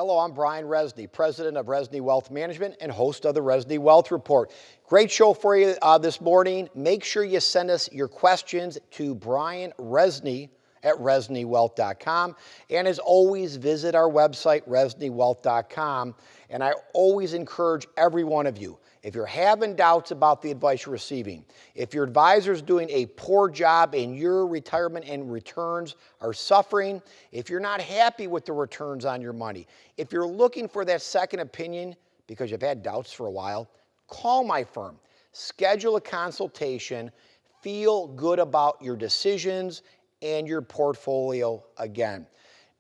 Hello, I'm Brian Rezny, president of Rezny Wealth Management and host of the Rezny Wealth Report. Great show for you this morning. Make sure you send us your questions to Brian Rezny at ReznyWealth.com. And as always, visit our website, ReznyWealth.com. And I always encourage every one of you, if you're having doubts about the advice you're receiving, if your advisor's doing a poor job and your retirement and returns are suffering, if you're not happy with the returns on your money, if you're looking for that second opinion because you've had doubts for a while, call my firm, schedule a consultation, feel good about your decisions and your portfolio again.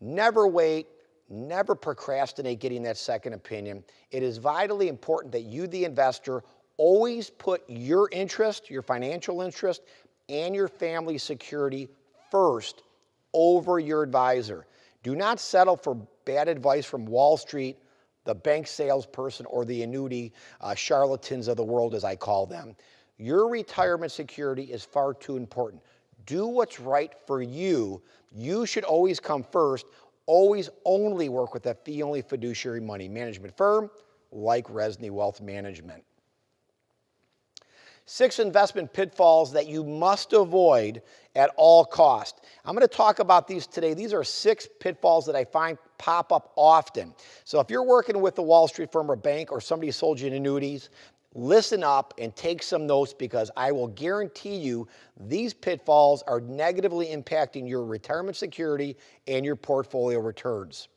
Never wait. Never procrastinate getting that second opinion. It is vitally important that you, the investor, always put your interest, your financial interest, and your family security first over your advisor. Do not settle for bad advice from Wall Street, the bank salesperson, or the annuity charlatans of the world, as I call them. Your retirement security is far too important. Do what's right for you. You should always come first. Always only work with a fee-only fiduciary money management firm like Rezny Wealth Management. 6 investment pitfalls that you must avoid at all costs. I'm going to talk about these today. These are 6 pitfalls that I find pop up often. So if you're working with a Wall Street firm or bank or somebody sold you annuities, listen up and take some notes because I will guarantee you these pitfalls are negatively impacting your retirement security and your portfolio returns.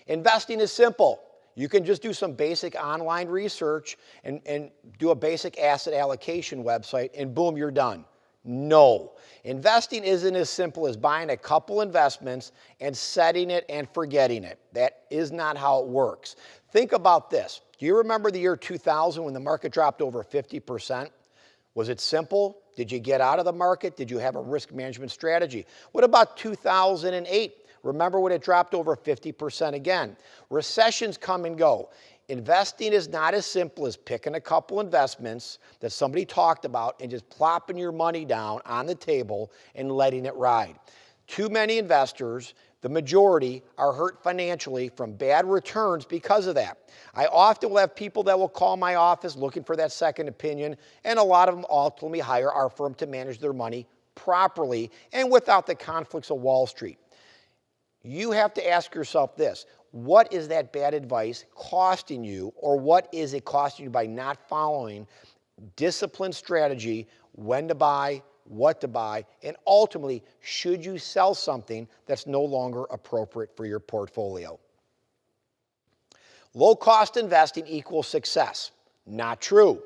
Investing is simple. You can just do some basic online research and do a basic asset allocation website and boom, you're done. No. Investing isn't as simple as buying a couple investments and setting it and forgetting it. That is not how it works. Think about this. Do you remember the year 2000 when the market dropped over 50%? Was it simple? Did you get out of the market? Did you have a risk management strategy? What about 2008? Remember when it dropped over 50% again? Recessions come and go. Investing is not as simple as picking a couple investments that somebody talked about and just plopping your money down on the table and letting it ride. Too many investors, the majority, are hurt financially from bad returns because of that. I often will have people that will call my office looking for that second opinion, and a lot of them ultimately hire our firm to manage their money properly and without the conflicts of Wall Street. You have to ask yourself this: what is that bad advice costing you, or what is it costing you by not following disciplined strategy, when to buy, what to buy, and ultimately, should you sell something that's no longer appropriate for your portfolio? Low-cost investing equals success. Not true.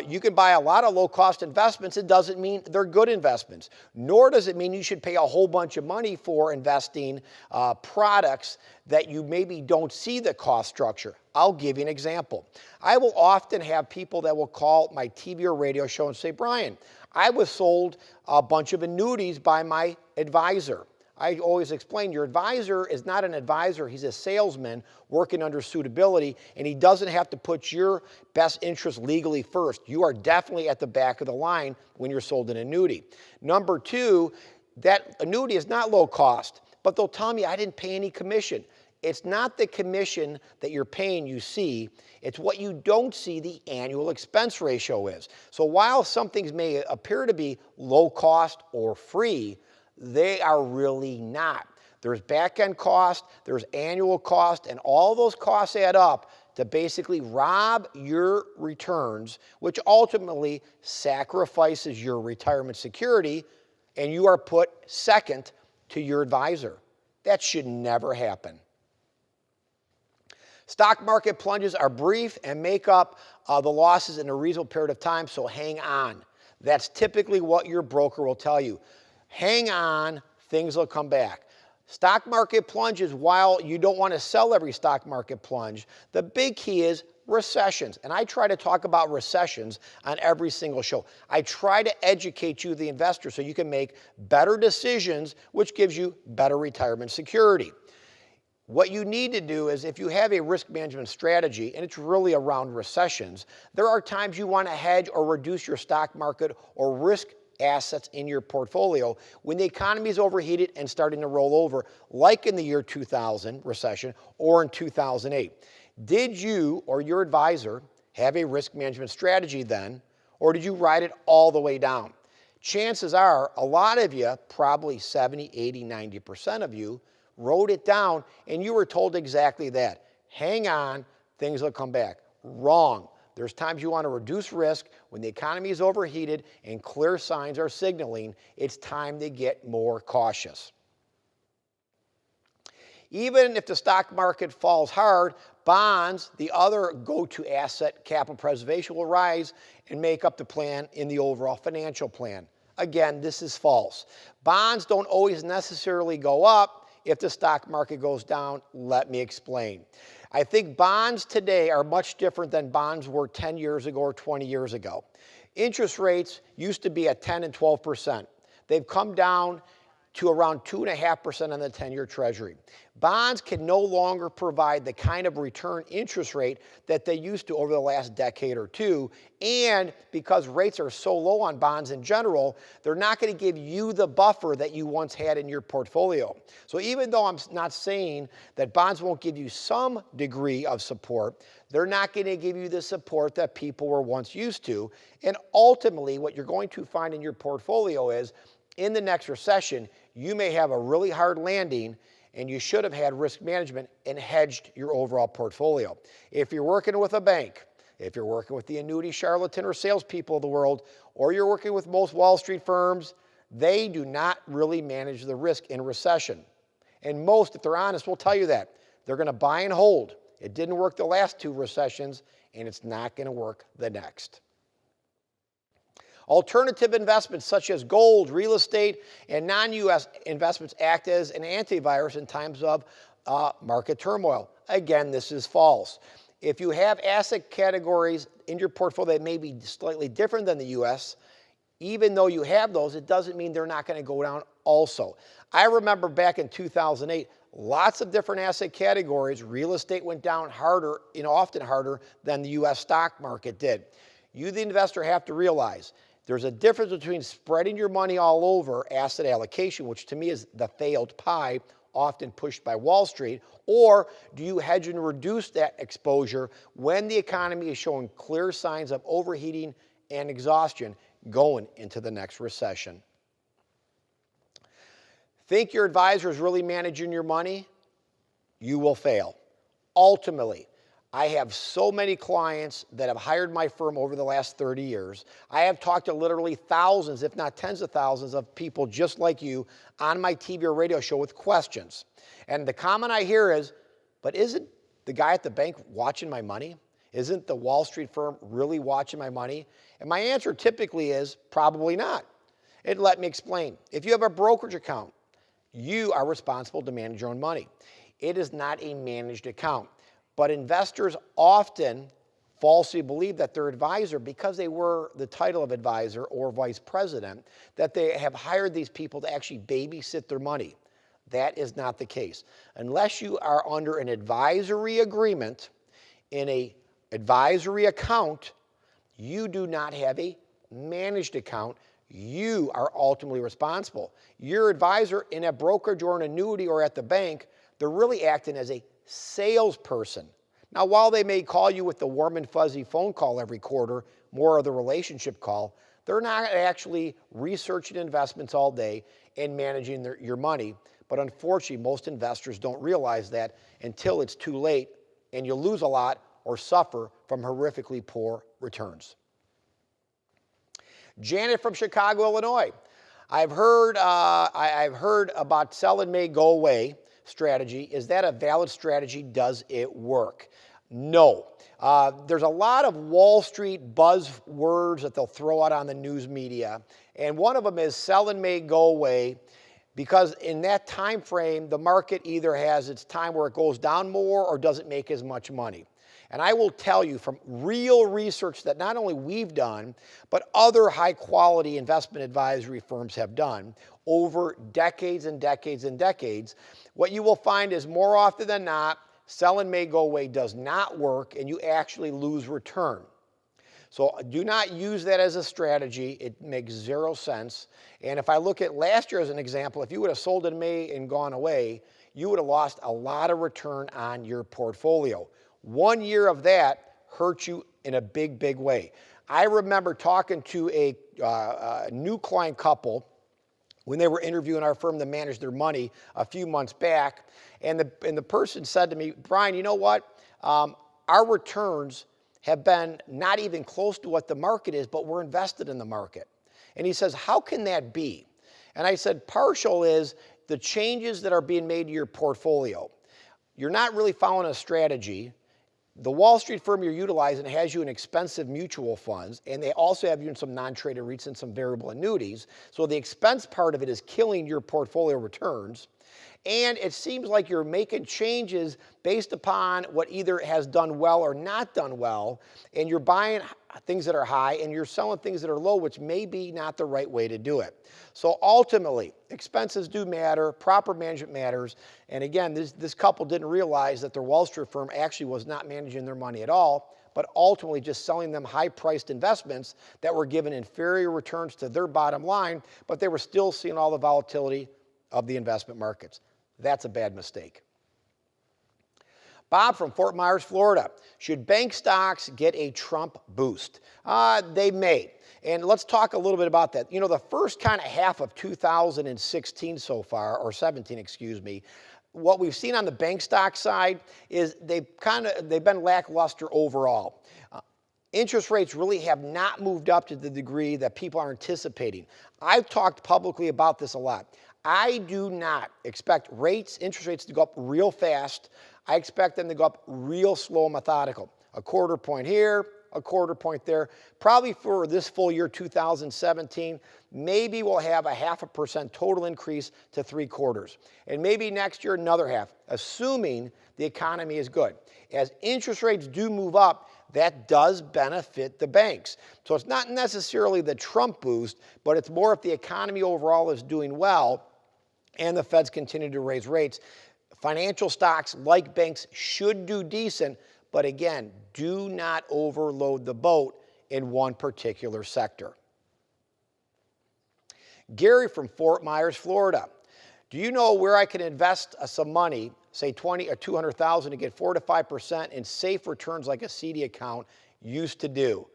You can buy a lot of low-cost investments. It doesn't mean they're good investments, nor does it mean you should pay a whole bunch of money for investing products that you maybe don't see the cost structure. I'll give you an example. I will often have people that will call my TV or radio show and say, Brian, I was sold a bunch of annuities by my advisor. I always explain, your advisor is not an advisor. He's a salesman working under suitability, and he doesn't have to put your best interest legally first. You are definitely at the back of the line when you're sold an annuity. Number 2, that annuity is not low cost, but they'll tell me I didn't pay any commission. It's not the commission that you're paying you see, it's what you don't see the annual expense ratio is. So while some things may appear to be low cost or free, they are really not. There's back-end cost, there's annual cost, and all those costs add up to basically rob your returns, which ultimately sacrifices your retirement security, and you are put second to your advisor. That should never happen. Stock market plunges are brief and make up the losses in a reasonable period of time, so hang on. That's typically what your broker will tell you. Hang on, things will come back. Stock market plunges, while you don't want to sell every stock market plunge, the big key is recessions. And I try to talk about recessions on every single show. I try to educate you, the investor, so you can make better decisions, which gives you better retirement security. What you need to do is, if you have a risk management strategy, and it's really around recessions, there are times you want to hedge or reduce your stock market or risk assets in your portfolio when the economy is overheated and starting to roll over, like in the year 2000 recession or in 2008. Did you or your advisor have a risk management strategy then, or did you ride it all the way down? Chances are a lot of you, probably 70, 80, 90% of you, wrote it down and you were told exactly that. Hang on, things will come back. Wrong. There's times you want to reduce risk when the economy is overheated and clear signs are signaling it's time to get more cautious. Even if the stock market falls hard, bonds, the other go-to asset, capital preservation, will rise and make up the plan in the overall financial plan. Again, this is false. Bonds don't always necessarily go up if the stock market goes down. Let me explain. I think bonds today are much different than bonds were 10 years ago or 20 years ago. Interest rates used to be at 10 and 12%. They've come down to around 2.5% on the 10-year Treasury. Bonds can no longer provide the kind of return interest rate that they used to over the last decade or two, and because rates are so low on bonds in general, they're not going to give you the buffer that you once had in your portfolio. So even though I'm not saying that bonds won't give you some degree of support, they're not going to give you the support that people were once used to, and ultimately what you're going to find in your portfolio is in the next recession, you may have a really hard landing and you should have had risk management and hedged your overall portfolio. If you're working with a bank, if you're working with the annuity charlatan or salespeople of the world, or you're working with most Wall Street firms, they do not really manage the risk in recession. And most, if they're honest, will tell you that. They're going to buy and hold. It didn't work the last two recessions, and it's not going to work the next. Alternative investments such as gold, real estate, and non-U.S. investments act as an antivirus in times of market turmoil. Again, this is false. If you have asset categories in your portfolio that may be slightly different than the U.S., even though you have those, it doesn't mean they're not going to go down also. I remember back in 2008, lots of different asset categories. Real estate went down harder, often harder than the U.S. stock market did. You, the investor, have to realize there's a difference between spreading your money all over asset allocation, which to me is the failed pie, often pushed by Wall Street, or do you hedge and reduce that exposure when the economy is showing clear signs of overheating and exhaustion going into the next recession? Think your advisor is really managing your money? You will fail. Ultimately, I have so many clients that have hired my firm over the last 30 years. I have talked to literally thousands, if not tens of thousands of people just like you on my TV or radio show with questions. And the comment I hear is, but isn't the guy at the bank watching my money? Isn't the Wall Street firm really watching my money? And my answer typically is probably not. And let me explain. If you have a brokerage account, you are responsible to manage your own money. It is not a managed account. But investors often falsely believe that their advisor, because they were the title of advisor or vice president, that they have hired these people to actually babysit their money. That is not the case. Unless you are under an advisory agreement in an advisory account, you do not have a managed account. You are ultimately responsible. Your advisor in a brokerage or an annuity or at the bank, they're really acting as a salesperson. Now, while they may call you with the warm and fuzzy phone call every quarter, more of the relationship call, they're not actually researching investments all day and managing your money. But unfortunately, most investors don't realize that until it's too late and you lose a lot or suffer from horrifically poor returns. Janet from Chicago, Illinois. I've heard about sell and may go away strategy. Is that a valid strategy? Does it work? No. There's a lot of Wall Street buzzwords that they'll throw out on the news media, and one of them is sell and may go away, because in that time frame, the market either has its time where it goes down more or doesn't make as much money. And I will tell you from real research that not only we've done, but other high-quality investment advisory firms have done over decades and decades and decades, what you will find is more often than not, sell and may go away does not work, and you actually lose return. So do not use that as a strategy. It makes zero sense. And if I look at last year as an example, if you would have sold in May and gone away, you would have lost a lot of return on your portfolio. 1 year of that hurt you in a big, big way. I remember talking to a new client couple when they were interviewing our firm to manage their money a few months back, and the person said to me, Brian, you know what? Our returns have been not even close to what the market is, but we're invested in the market. And he says, how can that be? And I said, partial is the changes that are being made to your portfolio. You're not really following a strategy. The Wall Street firm you're utilizing has you in expensive mutual funds, and they also have you in some non-traded REITs and some variable annuities. So the expense part of it is killing your portfolio returns. And it seems like you're making changes based upon what either has done well or not done well, and you're buying things that are high and you're selling things that are low, which may be not the right way to do it. So ultimately, expenses do matter, proper management matters, and again, this couple didn't realize that their Wall Street firm actually was not managing their money at all, but ultimately just selling them high-priced investments that were giving inferior returns to their bottom line, but they were still seeing all the volatility of the investment markets. That's a bad mistake. Bob from Fort Myers, Florida. Should bank stocks get a Trump boost? They may. And let's talk a little bit about that. You know, the first kind of half of 2016 so far, or 17, excuse me, what we've seen on the bank stock side is they've been lackluster overall. Interest rates really have not moved up to the degree that people are anticipating. I've talked publicly about this a lot. I do not expect interest rates to go up real fast. I expect them to go up real slow and methodical. A quarter point here, a quarter point there. Probably for this full year 2017, maybe we'll have a 0.5% total increase to 3/4. And maybe next year another half, assuming the economy is good. As interest rates do move up, that does benefit the banks. So it's not necessarily the Trump boost, but it's more if the economy overall is doing well and the Feds continue to raise rates. Financial stocks like banks should do decent, but again, do not overload the boat in one particular sector. Gary from Fort Myers, Florida. Do you know where I can invest some money, say 20 or 200,000, to get 4 to 5% in safe returns like a CD account used to do?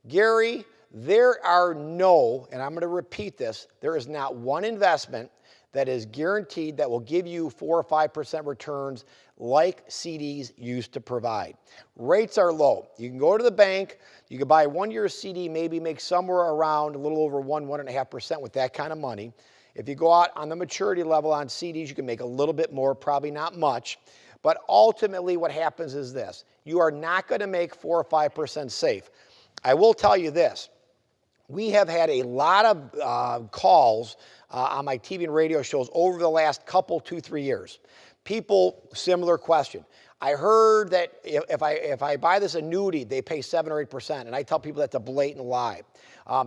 Gary, there are no, and I'm going to repeat this, there is not one investment that is guaranteed that will give you 4 or 5% returns like CDs used to provide. Rates are low. You can go to the bank, you can buy a 1-year CD, maybe make somewhere around a little over 1.5% with that kind of money. If you go out on the maturity level on CDs, you can make a little bit more, probably not much. But ultimately what happens is this. You are not going to make 4 or 5% safe. I will tell you this. We have had a lot of calls on my TV and radio shows over the last couple, 2-3 years. People, similar question. I heard that if I buy this annuity, they pay 7 or 8%, and I tell people that's a blatant lie.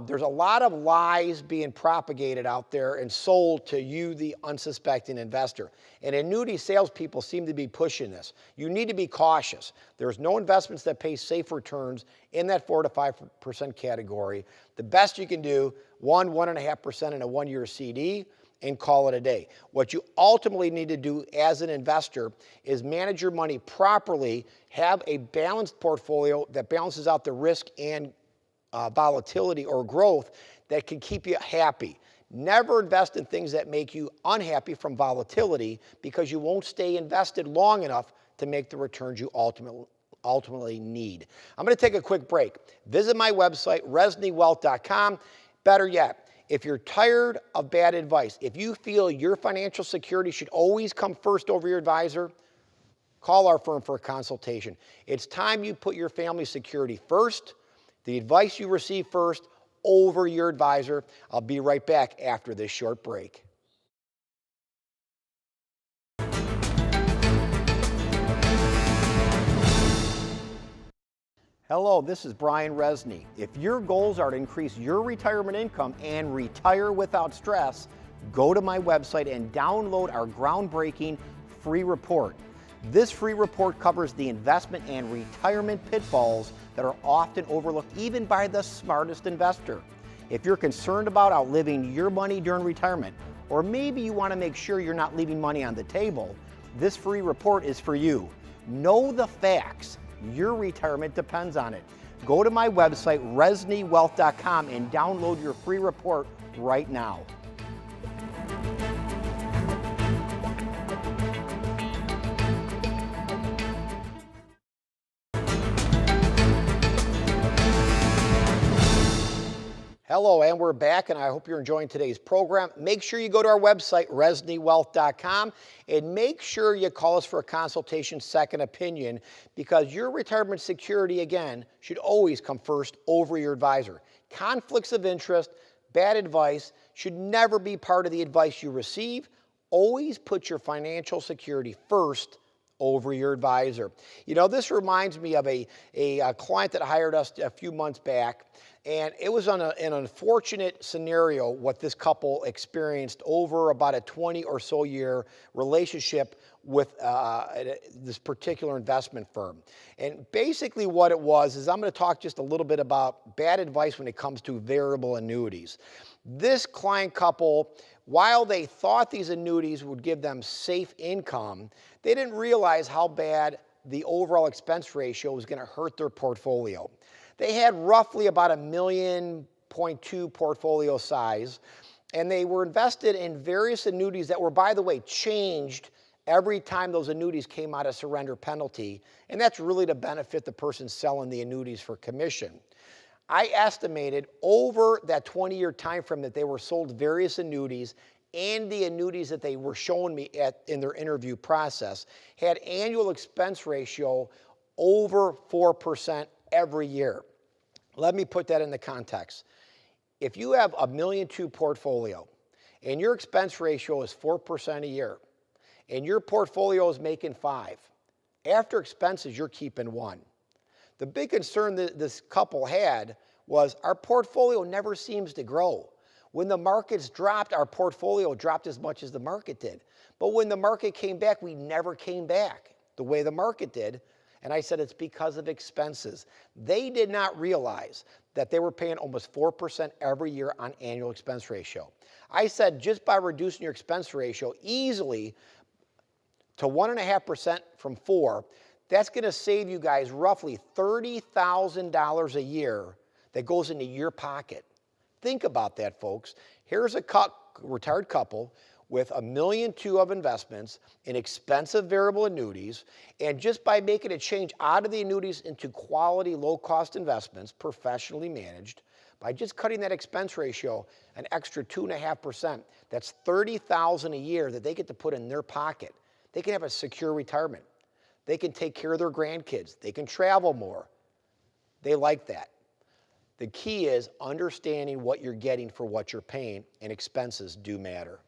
There's a lot of lies being propagated out there and sold to you, the unsuspecting investor. And annuity salespeople seem to be pushing this. You need to be cautious. There's no investments that pay safe returns in that 4 to 5% category. The best you can do, 1.5% in a 1-year CD, and call it a day. What you ultimately need to do as an investor is manage your money properly, have a balanced portfolio that balances out the risk and volatility or growth that can keep you happy. Never invest in things that make you unhappy from volatility, because you won't stay invested long enough to make the returns you ultimately need. I'm going to take a quick break. Visit my website, reznywealth.com. Better yet, if you're tired of bad advice, if you feel your financial security should always come first over your advisor, call our firm for a consultation. It's time you put your family security first, the advice you receive first, over your advisor. I'll be right back after this short break. Hello, this is Brian Rezny. If your goals are to increase your retirement income and retire without stress, go to my website and download our groundbreaking free report. This free report covers the investment and retirement pitfalls that are often overlooked even by the smartest investor. If you're concerned about outliving your money during retirement, or maybe you want to make sure you're not leaving money on the table, this free report is for you. Know the facts. Your retirement depends on it. Go to my website, reznywealth.com, and download your free report right now. Hello, and we're back, and I hope you're enjoying today's program. Make sure you go to our website, reznywealth.com, and make sure you call us for a consultation, second opinion, because your retirement security, again, should always come first over your advisor. Conflicts of interest, bad advice should never be part of the advice you receive. Always put your financial security first over your advisor. You know, this reminds me of a client that hired us a few months back, and it was an unfortunate scenario what this couple experienced over about a 20 or so year relationship with this particular investment firm. And basically what it was is I'm going to talk just a little bit about bad advice when it comes to variable annuities. This client couple, while they thought these annuities would give them safe income, they didn't realize how bad the overall expense ratio was going to hurt their portfolio. They had roughly about $1.2 million portfolio size, and they were invested in various annuities that were, by the way, changed every time those annuities came out of surrender penalty, and that's really to benefit the person selling the annuities for commission. I estimated over that 20-year time frame that they were sold various annuities, and the annuities that they were showing me in their interview process had annual expense ratio over 4% every year. Let me put that into context. If you have a $1.2 million portfolio and your expense ratio is 4% a year and your portfolio is making 5%, after expenses you're keeping 1%. The big concern that this couple had was our portfolio never seems to grow. When the markets dropped, our portfolio dropped as much as the market did. But when the market came back, we never came back the way the market did. And I said it's because of expenses. They did not realize that they were paying almost 4% every year on annual expense ratio. I said just by reducing your expense ratio easily to 1.5% from 4%, that's going to save you guys roughly $30,000 a year that goes into your pocket. Think about that, folks. Here's a retired couple with $1.2 million of investments in expensive variable annuities, and just by making a change out of the annuities into quality, low-cost investments, professionally managed, by just cutting that expense ratio an extra 2.5%, that's $30,000 a year that they get to put in their pocket. They can have a secure retirement. They can take care of their grandkids. They can travel more. They like that. The key is understanding what you're getting for what you're paying, and expenses do matter.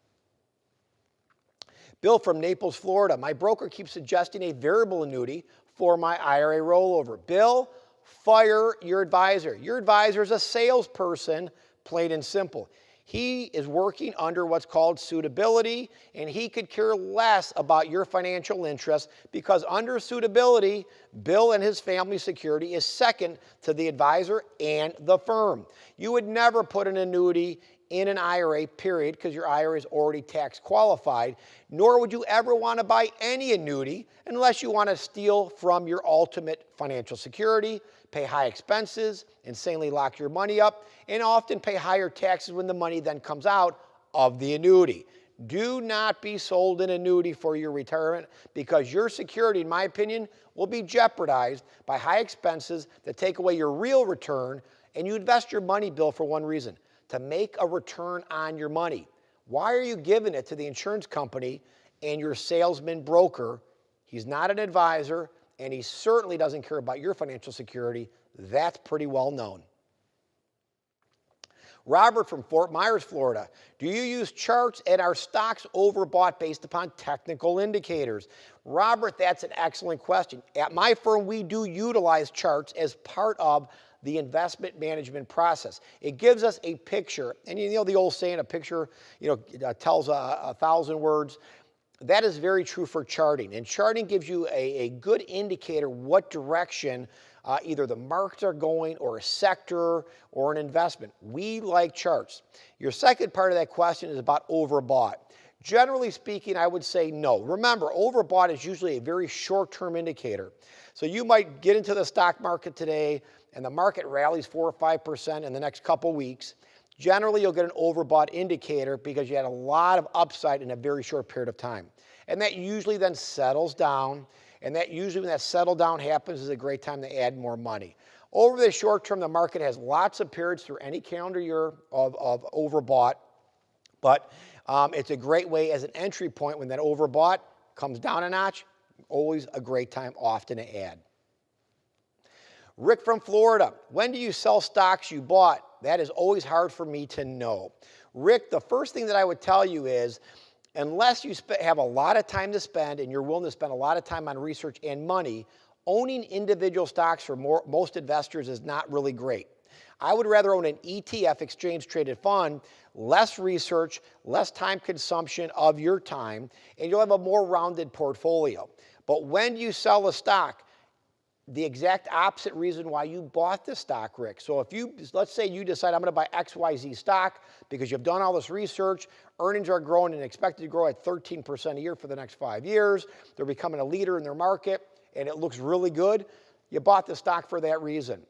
Bill from Naples, Florida. My broker keeps suggesting a variable annuity for my IRA rollover. Bill, fire your advisor. Your advisor is a salesperson, plain and simple. He is working under what's called suitability, and he could care less about your financial interests because under suitability, Bill and his family security is second to the advisor and the firm. You would never put an annuity in an IRA, period, because your IRA is already tax qualified, nor would you ever want to buy any annuity unless you want to steal from your ultimate financial security, pay high expenses, insanely lock your money up, and often pay higher taxes when the money then comes out of the annuity. Do not be sold an annuity for your retirement because your security, in my opinion, will be jeopardized by high expenses that take away your real return, and you invest your money, Bill, for one reason, to make a return on your money. Why are you giving it to the insurance company and your salesman broker? He's not an advisor, and he certainly doesn't care about your financial security. That's pretty well known. Robert from Fort Myers, Florida. Do you use charts and are stocks overbought based upon technical indicators? Robert, that's an excellent question. At my firm, we do utilize charts as part of the investment management process. It gives us a picture, and you know the old saying, a picture, tells a thousand words. That is very true for charting, and charting gives you a good indicator what direction either the markets are going or a sector or an investment. We like charts. Your second part of that question is about overbought. Generally speaking, I would say no. Remember, overbought is usually a very short-term indicator. So you might get into the stock market today and the market rallies 4 or 5% in the next couple weeks. Generally, you'll get an overbought indicator because you had a lot of upside in a very short period of time. And that usually then settles down, and that usually when that settle down happens is a great time to add more money. Over the short term, the market has lots of periods through any calendar year of overbought, but it's a great way as an entry point when that overbought comes down a notch. Always a great time often to add. Rick from Florida, when do you sell stocks you bought? That is always hard for me to know. Rick, the first thing that I would tell you is, unless you have a lot of time to spend and you're willing to spend a lot of time on research and money, owning individual stocks for most investors is not really great. I would rather own an ETF, exchange traded fund, less research, less time consumption of your time, and you'll have a more rounded portfolio. But when you sell a stock, the exact opposite reason why you bought the stock, Rick. So if let's say you decide I'm going to buy XYZ stock because you've done all this research, earnings are growing and expected to grow at 13% a year for the next 5 years, they're becoming a leader in their market, and it looks really good, you bought the stock for that reason.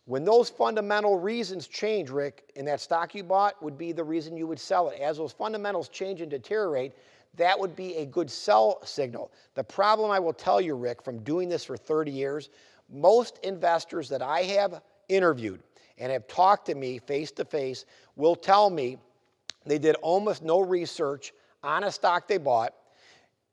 When those fundamental reasons change, Rick, and that stock you bought would be the reason you would sell it. As those fundamentals change and deteriorate, that would be a good sell signal. The problem I will tell you, Rick, from doing this for 30 years, most investors that I have interviewed and have talked to me face to face will tell me they did almost no research on a stock they bought.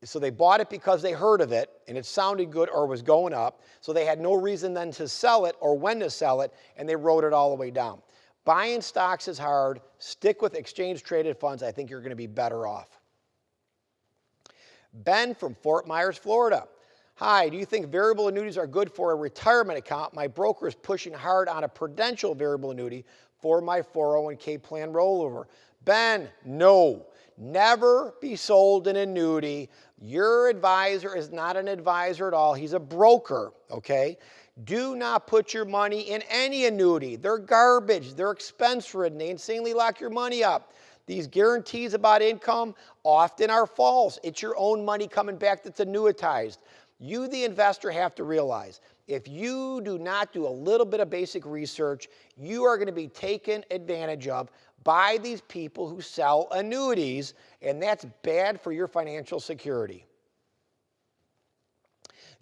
So they bought it because they heard of it and it sounded good or was going up. So they had no reason then to sell it or when to sell it, and they wrote it all the way down. Buying stocks is hard. Stick with exchange traded funds. I think you're going to be better off. Ben from Fort Myers, Florida. Hi, do you think variable annuities are good for a retirement account? My broker is pushing hard on a Prudential variable annuity for my 401k plan rollover. Ben, no. Never be sold an annuity. Your advisor is not an advisor at all. He's a broker, okay? Do not put your money in any annuity. They're garbage. They're expense-ridden. They insanely lock your money up. These guarantees about income often are false. It's your own money coming back that's annuitized. You, the investor, have to realize if you do not do a little bit of basic research, you are going to be taken advantage of by these people who sell annuities, and that's bad for your financial security.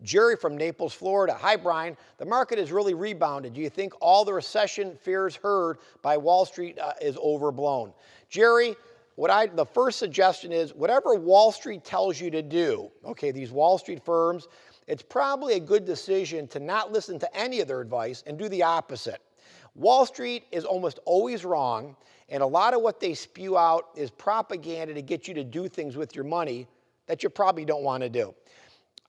Jerry from Naples, Florida. Hi, Brian. The market has really rebounded. Do you think all the recession fears heard by Wall Street is overblown? Jerry, the first suggestion is whatever Wall Street tells you to do, okay, these Wall Street firms, it's probably a good decision to not listen to any of their advice and do the opposite. Wall Street is almost always wrong, and a lot of what they spew out is propaganda to get you to do things with your money that you probably don't want to do.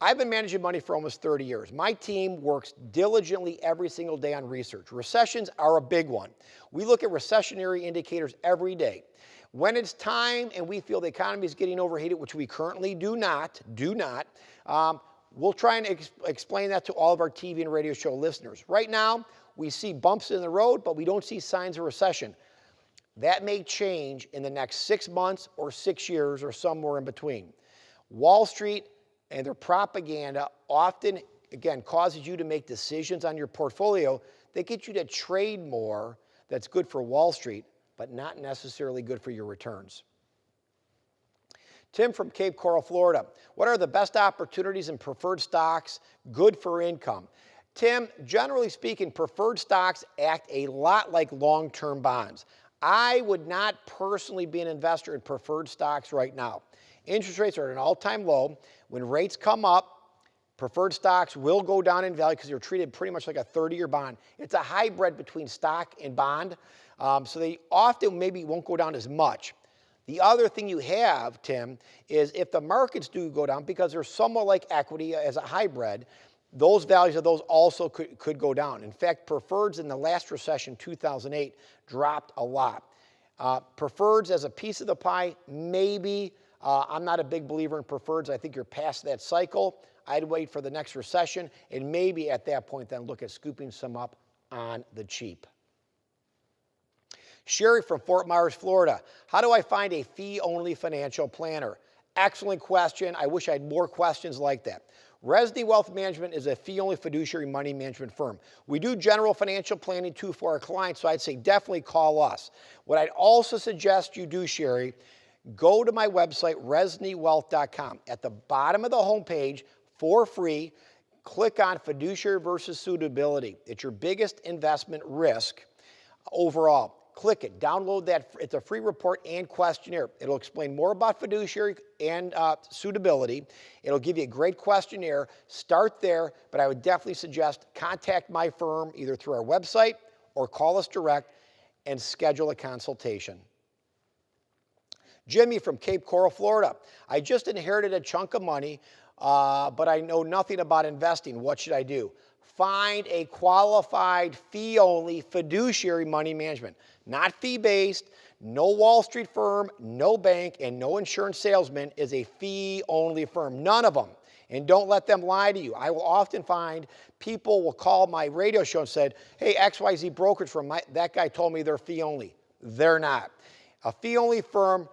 I've been managing money for almost 30 years. My team works diligently every single day on research. Recessions are a big one. We look at recessionary indicators every day. When it's time and we feel the economy is getting overheated, which we currently do not, we'll try and explain that to all of our TV and radio show listeners. Right now, we see bumps in the road, but we don't see signs of recession. That may change in the next 6 months or 6 years or somewhere in between. Wall Street and their propaganda often, again, causes you to make decisions on your portfolio that get you to trade more. That's good for Wall Street, but not necessarily good for your returns. Tim from Cape Coral, Florida. What are the best opportunities in preferred stocks good for income? Tim, generally speaking, preferred stocks act a lot like long-term bonds. I would not personally be an investor in preferred stocks right now. Interest rates are at an all-time low. When rates come up, preferred stocks will go down in value because they're treated pretty much like a 30-year bond. It's a hybrid between stock and bond, so they often maybe won't go down as much. The other thing you have, Tim, is if the markets do go down, because they're somewhat like equity as a hybrid, those values of those also could go down. In fact, preferreds in the last recession, 2008, dropped a lot. Preferreds as a piece of the pie, maybe. I'm not a big believer in preferreds. I think you're past that cycle. I'd wait for the next recession and maybe at that point then look at scooping some up on the cheap. Sherry from Fort Myers, Florida. How do I find a fee-only financial planner? Excellent question. I wish I had more questions like that. Rezny Wealth Management is a fee-only fiduciary money management firm. We do general financial planning too for our clients, so I'd say definitely call us. What I'd also suggest you do, Sherry, go to my website, reznywealth.com. At the bottom of the homepage, for free, click on Fiduciary versus Suitability. It's your biggest investment risk overall. Click it, download that. It's a free report and questionnaire. It'll explain more about fiduciary and suitability. It'll give you a great questionnaire. Start there, but I would definitely suggest contact my firm either through our website or call us direct and schedule a consultation. Jimmy from Cape Coral, Florida. I just inherited a chunk of money, but I know nothing about investing. What should I do? Find a qualified fee-only fiduciary money management. Not fee-based, no Wall Street firm, no bank, and no insurance salesman is a fee-only firm. None of them. And don't let them lie to you. I will often find people will call my radio show and said, hey, XYZ brokerage firm, that guy told me they're fee-only. They're not. A fee-only firm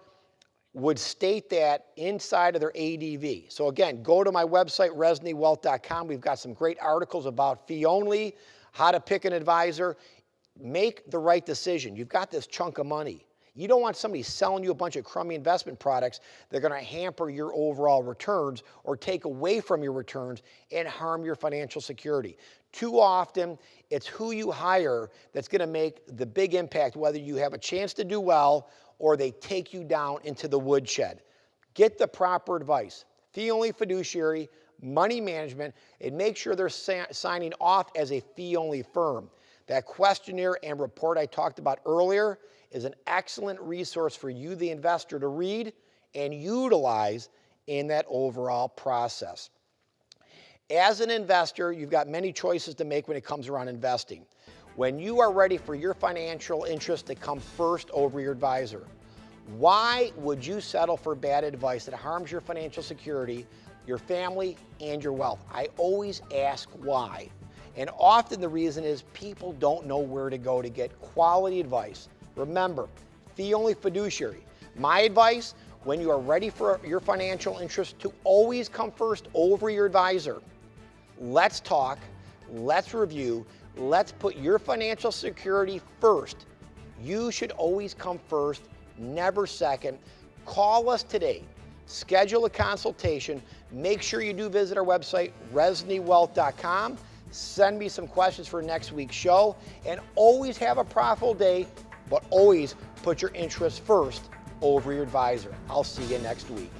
would state that inside of their ADV. So again, go to my website, reznywealth.com. We've got some great articles about fee only, how to pick an advisor. Make the right decision. You've got this chunk of money. You don't want somebody selling you a bunch of crummy investment products that are going to hamper your overall returns or take away from your returns and harm your financial security. Too often, it's who you hire that's going to make the big impact, whether you have a chance to do well or they take you down into the woodshed. Get the proper advice. Fee-only fiduciary, money management, and make sure they're signing off as a fee-only firm. That questionnaire and report I talked about earlier is an excellent resource for you, the investor, to read and utilize in that overall process. As an investor, you've got many choices to make when it comes around investing. When you are ready for your financial interest to come first over your advisor, why would you settle for bad advice that harms your financial security, your family, and your wealth? I always ask why. And often the reason is people don't know where to go to get quality advice. Remember, fee-only fiduciary. My advice, when you are ready for your financial interest, to always come first over your advisor. Let's talk, let's review, let's put your financial security first. You should always come first, never second. Call us today. Schedule a consultation. Make sure you do visit our website, reznywealth.com. Send me some questions for next week's show. And always have a profitable day, but always put your interests first over your advisor. I'll see you next week.